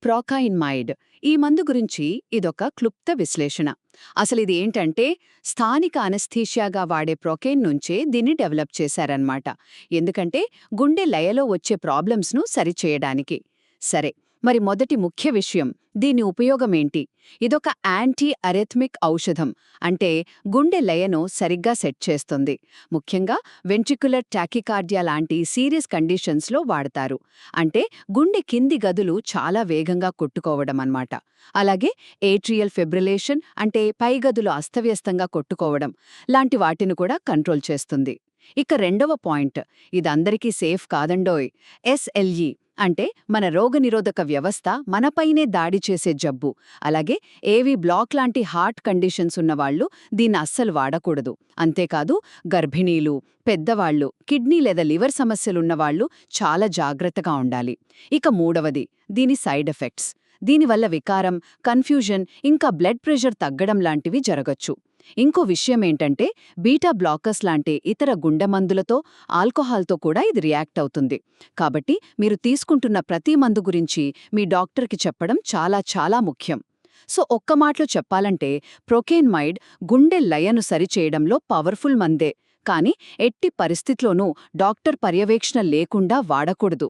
ప్రోకాయిన్మైడ్ ఈ మందు గురించి ఇదొక క్లుప్త విశ్లేషణ. అసలిది ఏంటంటే స్థానిక అనస్థీషియాగా వాడే ప్రొకేన్ నుంచే దీన్ని డెవలప్ చేశారన్నమాట. ఎందుకంటే గుండె లయలో వచ్చే ప్రాబ్లమ్స్ను సరిచేయడానికి. సరే, మరి మొదటి ముఖ్య విషయం దీని ఉపయోగమేంటి? ఇదొక యాంటీ అరెథ్మిక్ ఔషధం, అంటే గుండె లయను సరిగ్గా సెట్ చేస్తుంది. ముఖ్యంగా వెంట్రిక్యులర్ టాకికార్డియా లాంటి సీరియస్ కండిషన్స్లో వాడతారు. అంటే గుండె కింది గదులు చాలా వేగంగా కొట్టుకోవడం అన్నమాట. అలాగే ఏట్రియల్ ఫిబ్రిలేషన్, అంటే పై గదులు అస్తవ్యస్తంగా కొట్టుకోవడం లాంటి వాటిని కూడా కంట్రోల్ చేస్తుంది. ఇక రెండవ పాయింట్, ఇదందరికీ సేఫ్ కాదండోయ్. ఎస్ఎల్ఈ అంటే మన రోగనిరోధక వ్యవస్థ మనపైనే దాడి చేసే జబ్బు, అలాగే ఏవీ బ్లాక్ లాంటి హార్ట్ కండిషన్స్ ఉన్నవాళ్లు దీన్ని అస్సలు వాడకూడదు. అంతేకాదు గర్భిణీలు, పెద్దవాళ్లు, కిడ్నీ లేదా లివర్ సమస్యలున్నవాళ్లు చాలా జాగ్రత్తగా ఉండాలి. ఇక మూడవది, దీని సైడ్ ఎఫెక్ట్స్. దీనివల్ల వికారం, కన్ఫ్యూజన్, ఇంకా బ్లడ్ ప్రెషర్ తగ్గడం లాంటివి జరగచ్చు. ఇంకో విషయమేంటంటే బీటా బ్లాకర్స్ లాంటి ఇతర గుండె మందులతో, ఆల్కహాల్తో కూడా ఇది రియాక్ట్ అవుతుంది. కాబట్టి మీరు తీసుకుంటున్న ప్రతి మందు గురించి మీ డాక్టర్కి చెప్పడం చాలా చాలా ముఖ్యం. సో ఒక్క మాటలో చెప్పాలంటే ప్రొకేన్మైడ్ గుండె లయను సరిచేయడంలో పవర్ఫుల్ మందే, కానీ ఎట్టి పరిస్థితిలోనూ డాక్టర్ పర్యవేక్షణ లేకుండా వాడకూడదు.